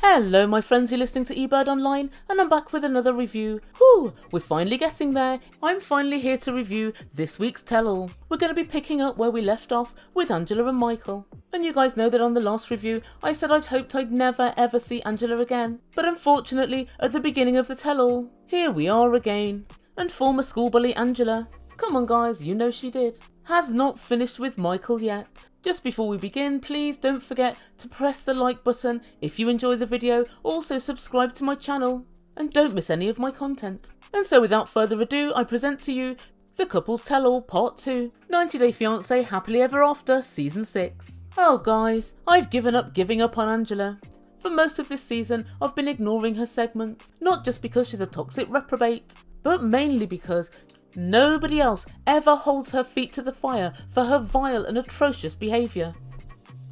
Hello my friends, you're listening to Ebird Online and I'm back with another review. Whew, we're finally getting there. I'm finally here to review this week's tell-all. We're going to be picking up where we left off with Angela and Michael. And you guys know that on the last review I said I'd hoped I'd never ever see Angela again. But unfortunately at the beginning of the tell-all, here we are again. And former school bully Angela, come on guys, you know she did, has not finished with Michael yet. Just before we begin, please don't forget to press the like button if you enjoy the video, also subscribe to my channel and don't miss any of my content. And so without further ado, I present to you The Couples Tell-All Part 2, 90 Day Fiance Happily Ever After Season 6. Oh guys, I've given up on Angela. For most of this season, I've been ignoring her segments, not just because she's a toxic reprobate, but mainly because nobody else ever holds her feet to the fire for her vile and atrocious behaviour.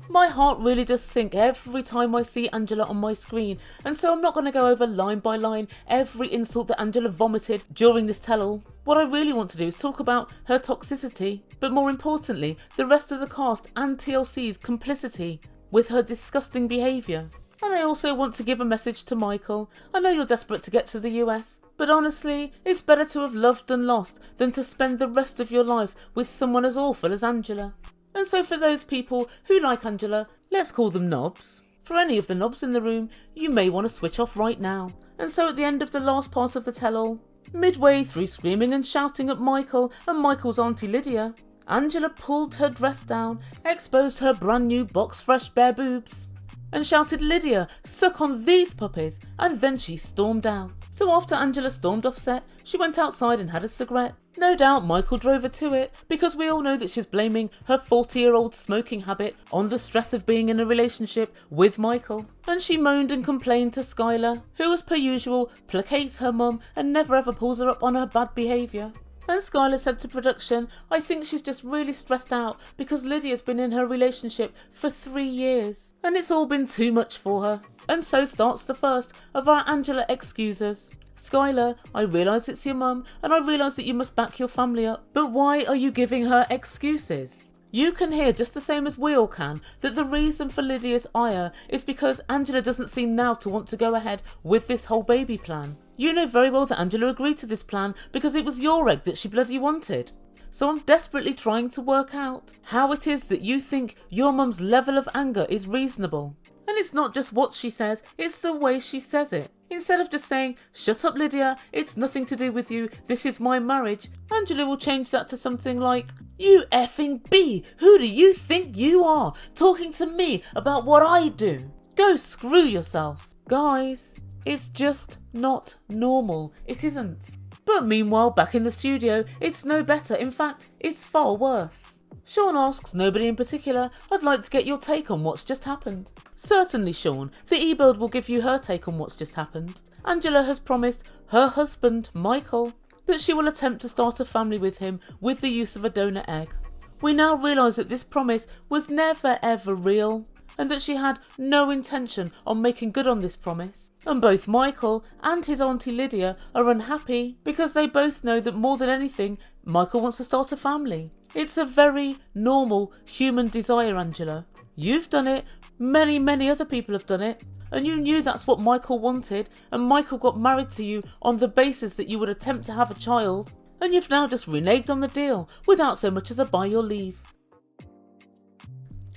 My heart really does sink every time I see Angela on my screen, and so I'm not going to go over line by line every insult that Angela vomited during this tell-all. What I really want to do is talk about her toxicity, but more importantly, the rest of the cast and TLC's complicity with her disgusting behaviour. And I also want to give a message to Michael. I know you're desperate to get to the US, but honestly, it's better to have loved and lost than to spend the rest of your life with someone as awful as Angela. And so for those people who like Angela, let's call them knobs. For any of the knobs in the room, you may want to switch off right now. And so at the end of the last part of the tell-all, midway through screaming and shouting at Michael and Michael's auntie Lydia, Angela pulled her dress down, exposed her brand new box fresh bare boobs, and shouted, "Lydia, suck on these puppies," and then she stormed out. So after Angela stormed off set, she went outside and had a cigarette. No doubt Michael drove her to it, because we all know that she's blaming her 40-year-old smoking habit on the stress of being in a relationship with Michael. And she moaned and complained to Skylar, who as per usual placates her mum and never ever pulls her up on her bad behaviour. And Skylar said to production, "I think she's just really stressed out because Lydia's been in her relationship for 3 years and it's all been too much for her." And so starts the first of our Angela excuses. "Skylar, I realise it's your mum and I realise that you must back your family up, but why are you giving her excuses? You can hear just the same as we all can that the reason for Lydia's ire is because Angela doesn't seem now to want to go ahead with this whole baby plan. You know very well that Angela agreed to this plan because it was your egg that she bloody wanted. So I'm desperately trying to work out how it is that you think your mum's level of anger is reasonable. And it's not just what she says, it's the way she says it. Instead of just saying, 'Shut up Lydia, it's nothing to do with you, this is my marriage,' Angela will change that to something like, 'You effing B, who do you think you are, talking to me about what I do? Go screw yourself.' Guys, it's just not normal. It isn't. But meanwhile, back in the studio, it's no better. In fact, it's far worse. Sean asks nobody in particular, "I'd like to get your take on what's just happened." Certainly, Sean, the e-build will give you her take on what's just happened. Angela has promised her husband, Michael, that she will attempt to start a family with him with the use of a donor egg. We now realise that this promise was never ever real, and that she had no intention on making good on this promise. And both Michael and his auntie Lydia are unhappy because they both know that more than anything, Michael wants to start a family. It's a very normal human desire, Angela. You've done it, many other people have done it, and you knew that's what Michael wanted, and Michael got married to you on the basis that you would attempt to have a child, and you've now just reneged on the deal without so much as a by your leave.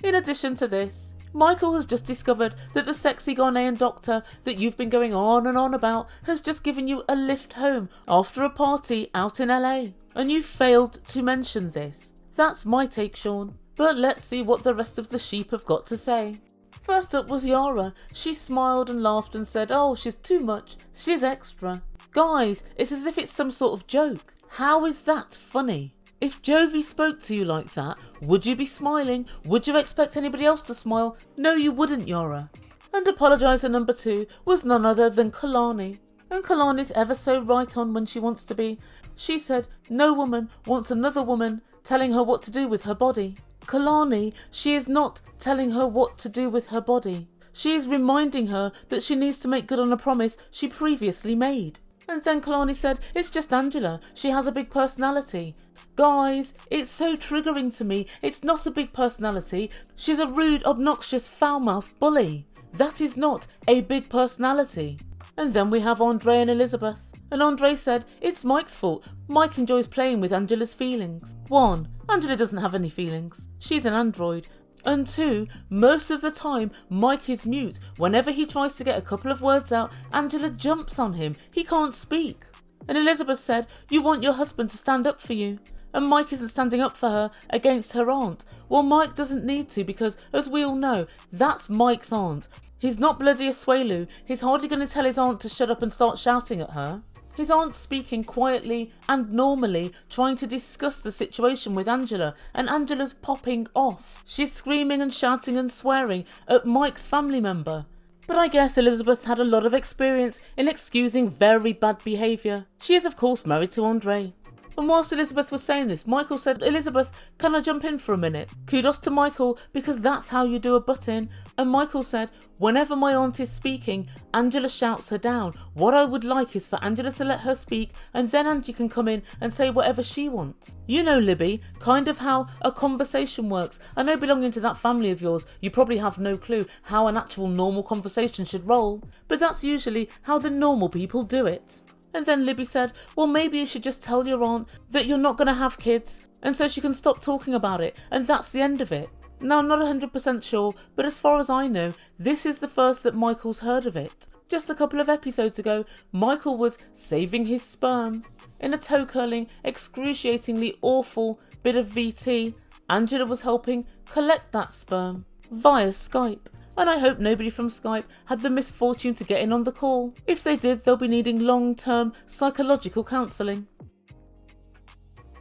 In addition to this, Michael has just discovered that the sexy Ghanaian doctor that you've been going on and on about has just given you a lift home after a party out in LA. And you failed to mention this. That's my take, Sean. But let's see what the rest of the sheep have got to say. First up was Yara. She smiled and laughed and said, "Oh, she's too much. She's extra." Guys, it's as if it's some sort of joke. How is that funny? If Jovi spoke to you like that, would you be smiling? Would you expect anybody else to smile? No, you wouldn't, Yara. And apologiser number 2 was none other than Kalani. And Kalani's ever so right on when she wants to be. She said no woman wants another woman telling her what to do with her body. Kalani, she is not telling her what to do with her body. She is reminding her that she needs to make good on a promise she previously made. And then Kalani said, "It's just Angela. She has a big personality." Guys, it's so triggering to me. It's not a big personality. She's a rude, obnoxious, foul-mouthed bully. That is not a big personality. And then we have Andrei and Elizabeth. And Andrei said it's Mike's fault. Mike enjoys playing with Angela's feelings. 1. Angela doesn't have any feelings. She's an android. And 2, most of the time Mike is mute. Whenever he tries to get a couple of words out, Angela jumps on him. He can't speak. And Elizabeth said, you want your husband to stand up for you. And Mike isn't standing up for her against her aunt. Well, Mike doesn't need to because, as we all know, that's Mike's aunt. He's not bloody Asuelu. He's hardly going to tell his aunt to shut up and start shouting at her. His aunt's speaking quietly and normally, trying to discuss the situation with Angela, and Angela's popping off. She's screaming and shouting and swearing at Mike's family member. But I guess Elizabeth's had a lot of experience in excusing very bad behaviour. She is of course married to Andrei. And whilst Elizabeth was saying this, Michael said, Elizabeth, can I jump in for a minute? Kudos to Michael, because that's how you do a butt-in. And Michael said, whenever my aunt is speaking, Angela shouts her down. What I would like is for Angela to let her speak, and then Angie can come in and say whatever she wants. You know, Libby, kind of how a conversation works. I know belonging to that family of yours, you probably have no clue how an actual normal conversation should roll. But that's usually how the normal people do it. And then Libby said, well, maybe you should just tell your aunt that you're not going to have kids, and so she can stop talking about it, and that's the end of it. Now, I'm not 100% sure, but as far as I know, this is the first that Michael's heard of it. Just a couple of episodes ago, Michael was saving his sperm. In a toe-curling, excruciatingly awful bit of VT, Angela was helping collect that sperm via Skype. And I hope nobody from Skype had the misfortune to get in on the call. If they did, they'll be needing long-term psychological counselling.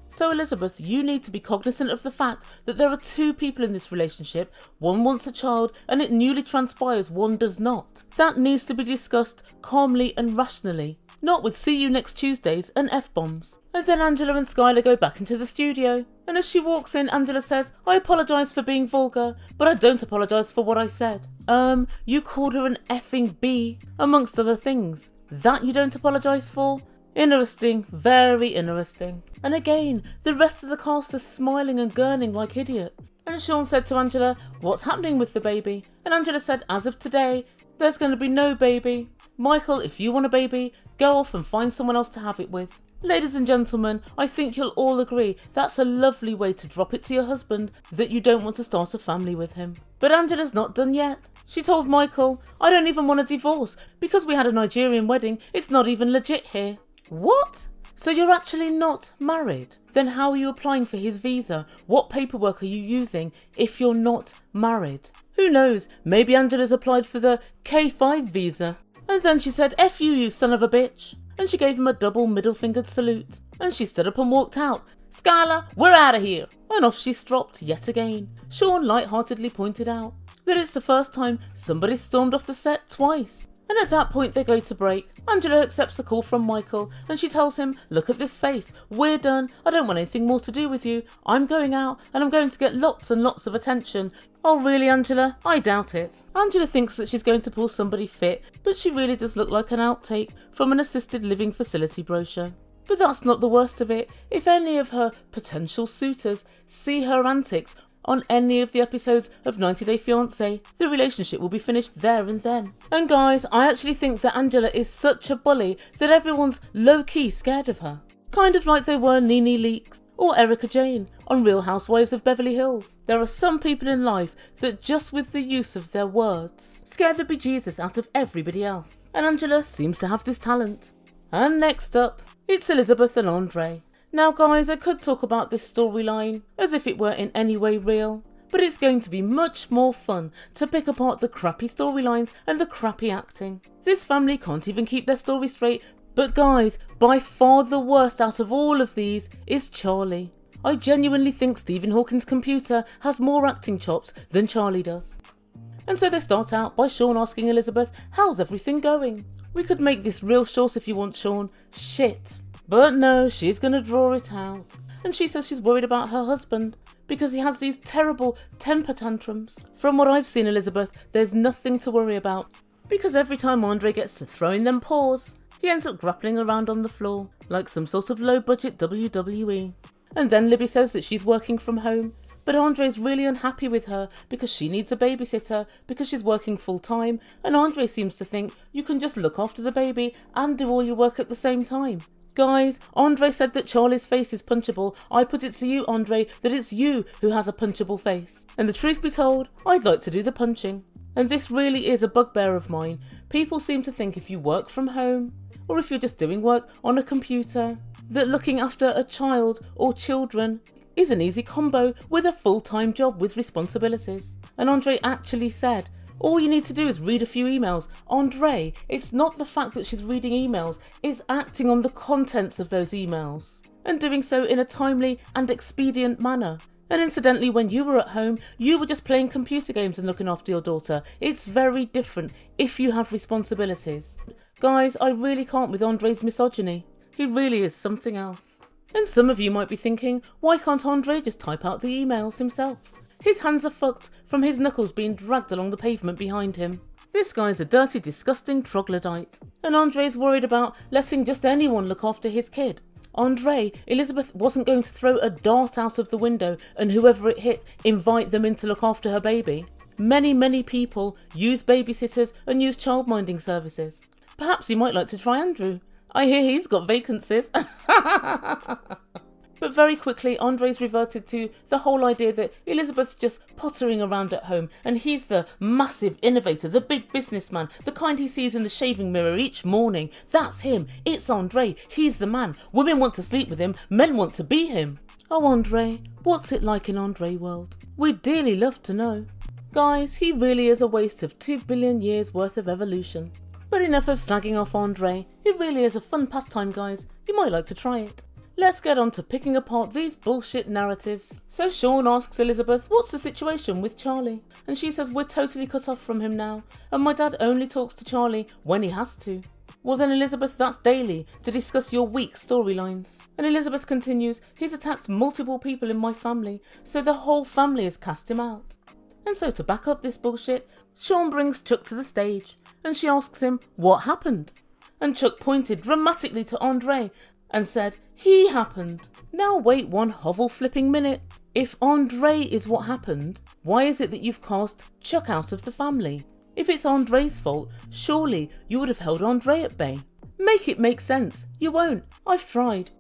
So Elizabeth, you need to be cognizant of the fact that there are 2 people in this relationship. One wants a child and it newly transpires one does not. That needs to be discussed calmly and rationally, not with see you next Tuesdays and F-bombs. And then Angela and Skylar go back into the studio. And as she walks in, Angela says, I apologise for being vulgar, but I don't apologise for what I said. You called her an effing bee, amongst other things. That you don't apologise for? Interesting, very interesting. And again, the rest of the cast are smiling and gurning like idiots. And Sean said to Angela, what's happening with the baby? And Angela said, as of today, there's going to be no baby. Michael, if you want a baby, go off and find someone else to have it with. Ladies and gentlemen, I think you'll all agree that's a lovely way to drop it to your husband that you don't want to start a family with him. But Angela's not done yet. She told Michael, I don't even want a divorce because we had a Nigerian wedding. It's not even legit here. What? So you're actually not married? Then how are you applying for his visa? What paperwork are you using if you're not married? Who knows, maybe Angela's applied for the K5 visa. And then she said, F you son of a bitch. And she gave him a double middle-fingered salute. And she stood up and walked out. Skylar, we're out of here. And off she stropped yet again. Sean light-heartedly pointed out that it's the first time somebody stormed off the set twice. And at that point they go to break. Angela accepts a call from Michael and she tells him, look at this face, we're done, I don't want anything more to do with you. I'm going out and I'm going to get lots and lots of attention. Oh really, Angela? I doubt it. Angela thinks that she's going to pull somebody fit, but she really does look like an outtake from an assisted living facility brochure. But that's not the worst of it. If any of her potential suitors see her antics on any of the episodes of 90 Day Fiance, the relationship will be finished there and then. And guys, I actually think that Angela is such a bully that everyone's low-key scared of her. Kind of like they were Nene Leakes or Erica Jane on Real Housewives of Beverly Hills. There are some people in life that just with the use of their words scare the bejesus out of everybody else. And Angela seems to have this talent. And next up, it's Elizabeth and Andrei. Now guys, I could talk about this storyline as if it were in any way real, but it's going to be much more fun to pick apart the crappy storylines and the crappy acting. This family can't even keep their story straight, but guys, by far the worst out of all of these is Charlie. I genuinely think Stephen Hawking's computer has more acting chops than Charlie does. And so they start out by Sean asking Elizabeth, how's everything going? We could make this real short if you want, Sean. Shit. But no, she's going to draw it out. And she says she's worried about her husband because he has these terrible temper tantrums. From what I've seen, Elizabeth, there's nothing to worry about. Because every time Andrei gets to throwing them paws, he ends up grappling around on the floor like some sort of low-budget WWE. And then Libby says that she's working from home But Andrei's really unhappy with her because she needs a babysitter because she's working full time, and Andrei seems to think you can just look after the baby and do all your work at the same time. Guys, Andrei said that Charlie's face is punchable. I put it to you, Andrei, that it's you who has a punchable face. And the truth be told, I'd like to do the punching. And this really is a bugbear of mine. People seem to think if you work from home, or if you're just doing work on a computer, that looking after a child or children is an easy combo with a full-time job with responsibilities. And Andrei actually said, all you need to do is read a few emails. Andrei, it's not the fact that she's reading emails, it's acting on the contents of those emails, and doing so in a timely and expedient manner. And incidentally, when you were at home, you were just playing computer games and looking after your daughter. It's very different if you have responsibilities. Guys, I really can't with Andrei's misogyny. He really is something else. And some of you might be thinking, why can't Andrei just type out the emails himself? His hands are fucked from his knuckles being dragged along the pavement behind him. This guy's a dirty, disgusting troglodyte. And Andrei's worried about letting just anyone look after his kid. Andrei, Elizabeth wasn't going to throw a dart out of the window and whoever it hit, invite them in to look after her baby. Many people use babysitters and use childminding services. Perhaps you might like to try Andrew. I hear he's got vacancies. But very quickly, Andrei's reverted to the whole idea that Elizabeth's just pottering around at home and he's the massive innovator, the big businessman, the kind he sees in the shaving mirror each morning. That's him. It's Andrei. He's the man. Women want to sleep with him. Men want to be him. Oh, Andrei, what's it like in Andrei world? We'd dearly love to know. Guys, he really is a waste of 2 billion years worth of evolution. But enough of slagging off Andrei. It really is a fun pastime, guys. You might like to try it. Let's get on to picking apart these bullshit narratives. So Sean asks Elizabeth, what's the situation with Charlie? And she says, we're totally cut off from him now, and my dad only talks to Charlie when he has to. Well then, Elizabeth, that's daily, to discuss your weak storylines. And Elizabeth continues, he's attacked multiple people in my family, so the whole family has cast him out. And so to back up this bullshit, Sean brings Chuck to the stage, and she asks him, what happened? And Chuck pointed dramatically to Andrei and said, he happened. Now wait one hovel flipping minute. If Andrei is what happened, why is it that you've cast Chuck out of the family? If it's Andrei's fault, surely you would have held Andrei at bay. Make it make sense. You won't. I've tried.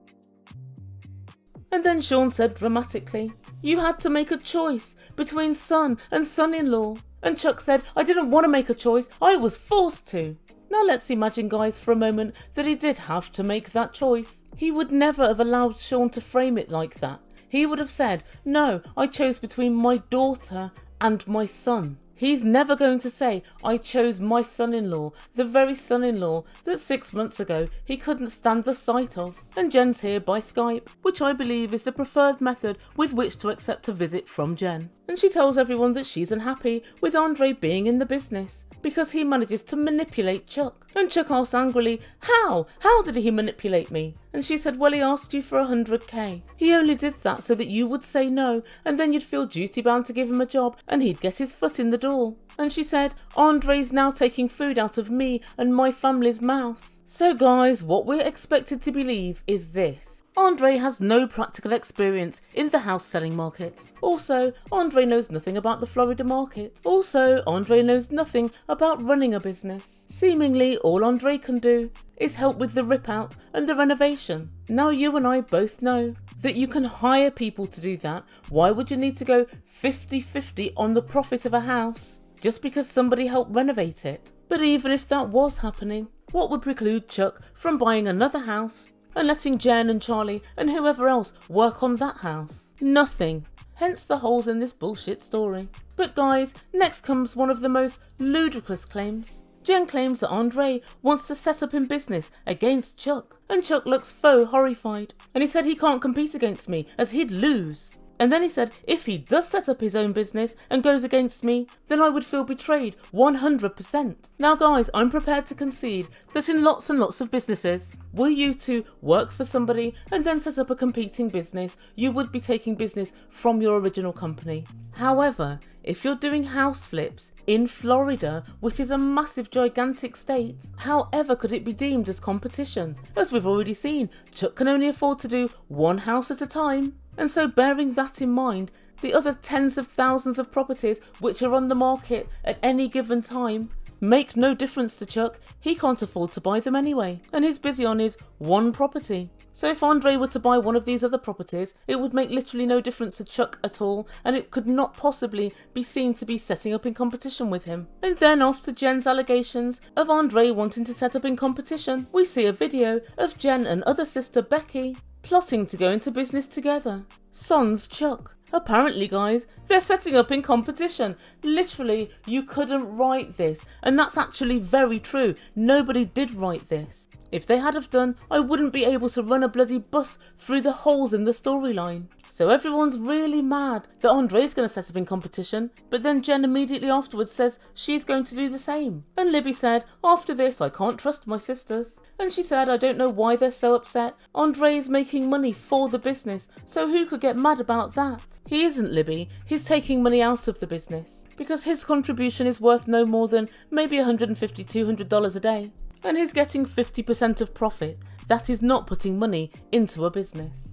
And then Sean said dramatically, you had to make a choice between son and son-in-law. And Chuck said, I didn't want to make a choice. I was forced to. Now let's imagine, guys, for a moment that he did have to make that choice. He would never have allowed Sean to frame it like that. He would have said, no, I chose between my daughter and my son. He's never going to say, I chose my son-in-law, the very son-in-law that 6 months ago he couldn't stand the sight of. And Jen's here by Skype, which I believe is the preferred method with which to accept a visit from Jen. And she tells everyone that she's unhappy with Andrei being in the business, because he manages to manipulate Chuck. And Chuck asks angrily, how? How did he manipulate me? And she said, well, he asked you for 100k. He only did that so that you would say no, and then you'd feel duty bound to give him a job, and he'd get his foot in the door. And she said, Andrei's now taking food out of me and my family's mouth. So guys, what we're expected to believe is this. Andrei has no practical experience in the house selling market. Also, Andrei knows nothing about the Florida market. Also, Andrei knows nothing about running a business. Seemingly, all Andrei can do is help with the rip out and the renovation. Now you and I both know that you can hire people to do that. Why would you need to go 50-50 on the profit of a house just because somebody helped renovate it? But even if that was happening, what would preclude Chuck from buying another house and letting Jen and Charlie and whoever else work on that house? Nothing. Hence the holes in this bullshit story. But guys, next comes one of the most ludicrous claims. Jen claims that Andrei wants to set up in business against Chuck, and Chuck looks faux horrified, and he said he can't compete against me as he'd lose. And then he said if he does set up his own business and goes against me, then I would feel betrayed 100%. Now guys, I'm prepared to concede that in lots and lots of businesses, were you to work for somebody and then set up a competing business, you would be taking business from your original company. However, if you're doing house flips in Florida, which is a massive, gigantic state, however could it be deemed as competition? As we've already seen, Chuck can only afford to do one house at a time. And so bearing that in mind, the other tens of thousands of properties which are on the market at any given time make no difference to Chuck. He can't afford to buy them anyway, and he's busy on his one property. So if Andrei were to buy one of these other properties, it would make literally no difference to Chuck at all, and it could not possibly be seen to be setting up in competition with him. And then after Jen's allegations of Andrei wanting to set up in competition, we see a video of Jen and other sister Becky plotting to go into business together. Sans Chuck. Apparently, guys, they're setting up in competition. Literally, you couldn't write this. And that's actually very true. Nobody did write this. If they had have done, I wouldn't be able to run a bloody bus through the holes in the storyline. So everyone's really mad that Andrei's going to set up in competition, but then Jen immediately afterwards says she's going to do the same. And Libby said, after this, I can't trust my sisters. And she said, I don't know why they're so upset. Andrei's making money for the business, so who could get mad about that? He isn't, Libby. He's taking money out of the business, because his contribution is worth no more than maybe $150, $200 a day. And he's getting 50% of profit. That is not putting money into a business.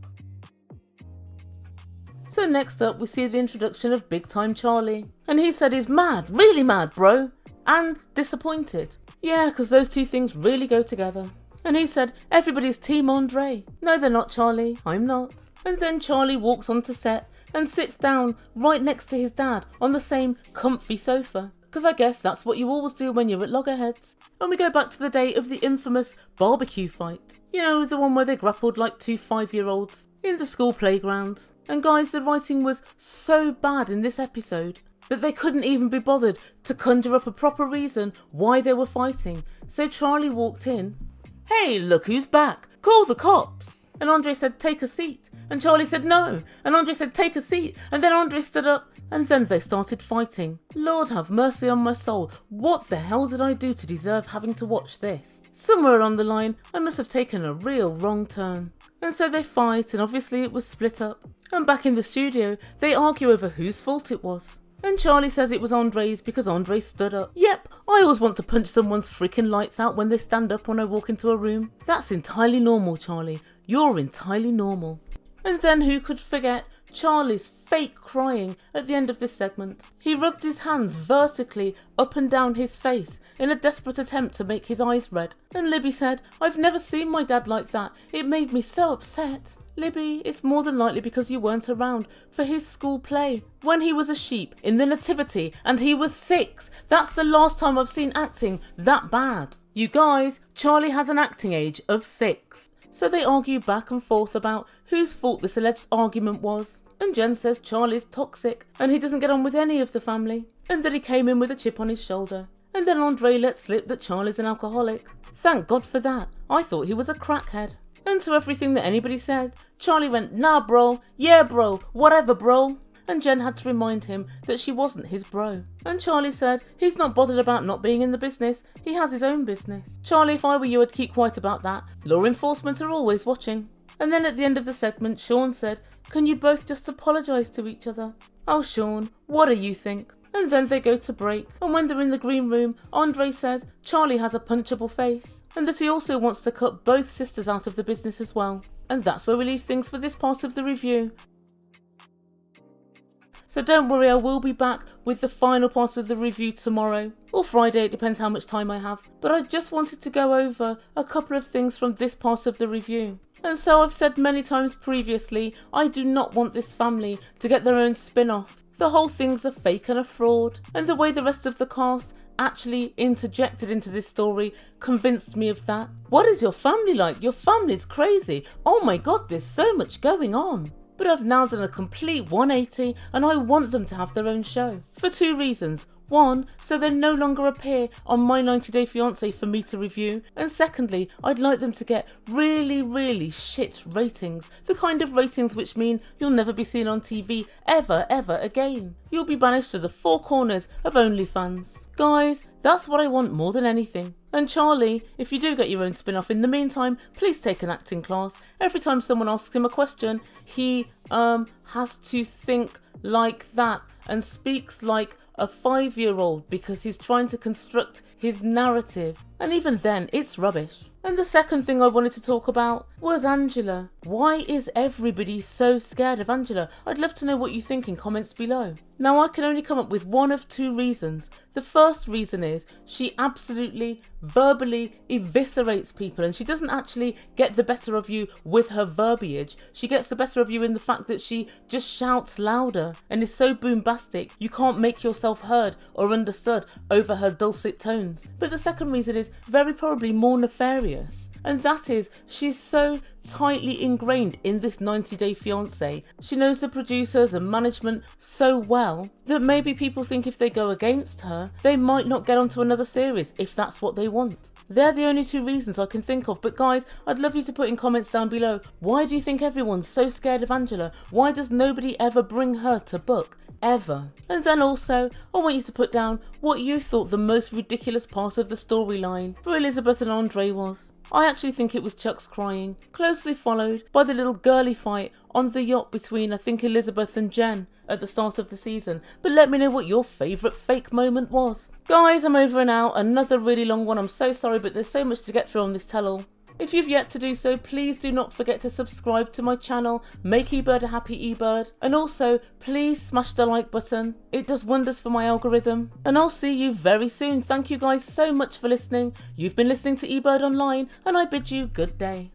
So next up we see the introduction of Big Time Charlie. And he said he's mad, really mad, bro. And disappointed. Yeah, because those two things really go together. And he said, everybody's Team Andrei. No, they're not, Charlie. I'm not. And then Charlie walks onto set and sits down right next to his dad on the same comfy sofa. Because I guess that's what you always do when you're at loggerheads. And we go back to the day of the infamous barbecue fight. You know, the one where they grappled like two 5-year-olds in the school playground. And guys, the writing was so bad in this episode that they couldn't even be bothered to conjure up a proper reason why they were fighting. So Charlie walked in. Hey, look who's back. Call the cops. And Andrei said, take a seat. And Charlie said, no. And Andrei said, take a seat. And then Andrei stood up. And then they started fighting. Lord have mercy on my soul. What the hell did I do to deserve having to watch this? Somewhere along the line, I must have taken a real wrong turn. And so they fight, and obviously it was split up. And back in the studio, they argue over whose fault it was. And Charlie says it was Andrei's because Andrei stood up. Yep, I always want to punch someone's freaking lights out when they stand up when I walk into a room. That's entirely normal, Charlie. You're entirely normal. And then who could forget Charlie's fake crying at the end of this segment. He rubbed his hands vertically up and down his face in a desperate attempt to make his eyes red. And Libby said, I've never seen my dad like that. It made me so upset. Libby, it's more than likely because you weren't around for his school play when he was a sheep in the nativity and he was 6. That's the last time I've seen acting that bad. You guys, Charlie has an acting age of 6. So they argue back and forth about whose fault this alleged argument was. And Jen says Charlie's toxic and he doesn't get on with any of the family. And that he came in with a chip on his shoulder. And then Andrei let slip that Charlie's an alcoholic. Thank God for that. I thought he was a crackhead. And to everything that anybody said, Charlie went, nah bro, yeah bro, whatever bro. And Jen had to remind him that she wasn't his bro. And Charlie said he's not bothered about not being in the business, he has his own business. Charlie, if I were you, I'd keep quiet about that. Law enforcement are always watching. And then at the end of the segment, Sean said, can you both just apologise to each other? Oh Sean, what do you think? And then they go to break. And when they're in the green room, Andrei said Charlie has a punchable face. And that he also wants to cut both sisters out of the business as well. And that's where we leave things for this part of the review. So don't worry, I will be back with the final part of the review tomorrow. Or Friday, it depends how much time I have. But I just wanted to go over a couple of things from this part of the review. And so I've said many times previously, I do not want this family to get their own spin-off. The whole thing's a fake and a fraud. And the way the rest of the cast actually interjected into this story convinced me of that. What is your family like? Your family's crazy. Oh my God, there's so much going on. But I've now done a complete 180 and I want them to have their own show. For 2 reasons. 1, so they no longer appear on My 90 Day Fiance for me to review. And secondly, I'd like them to get really, really shit ratings. The kind of ratings which mean you'll never be seen on TV ever again. You'll be banished to the 4 corners of OnlyFans. Guys, that's what I want more than anything. And Charlie, if you do get your own spin-off in the meantime, please take an acting class. Every time someone asks him a question, he has to think like that and speaks like a 5-year-old because he's trying to construct his narrative. And even then, it's rubbish. And the second thing I wanted to talk about was Angela. Why is everybody so scared of Angela? I'd love to know what you think in comments below. Now, I can only come up with one of two reasons. The first reason is she absolutely verbally eviscerates people, and she doesn't actually get the better of you with her verbiage. She gets the better of you in the fact that she just shouts louder and is so bombastic you can't make yourself heard or understood over her dulcet tones. But the second reason is very probably more nefarious. And that is, she's so tightly ingrained in this 90-Day Fiance. She knows the producers and management so well that maybe people think if they go against her, they might not get onto another series if that's what they want. They're the only two reasons I can think of. But guys, I'd love you to put in comments down below, why do you think everyone's so scared of Angela? Why does nobody ever bring her to book? Ever. And then also, I want you to put down what you thought the most ridiculous part of the storyline for Elizabeth and Andrei was. I actually think it was Chuck's crying, closely followed by the little girly fight on the yacht between, I think, Elizabeth and Jen at the start of the season. But let me know what your favourite fake moment was. Guys, I'm over and out. Another really long one. I'm so sorry, but there's so much to get through on this tell-all. If you've yet to do so, please do not forget to subscribe to my channel, make Ebird a happy Ebird, and also please smash the like button. It does wonders for my algorithm, and I'll see you very soon. Thank you guys so much for listening. You've been listening to Ebird Online, and I bid you good day.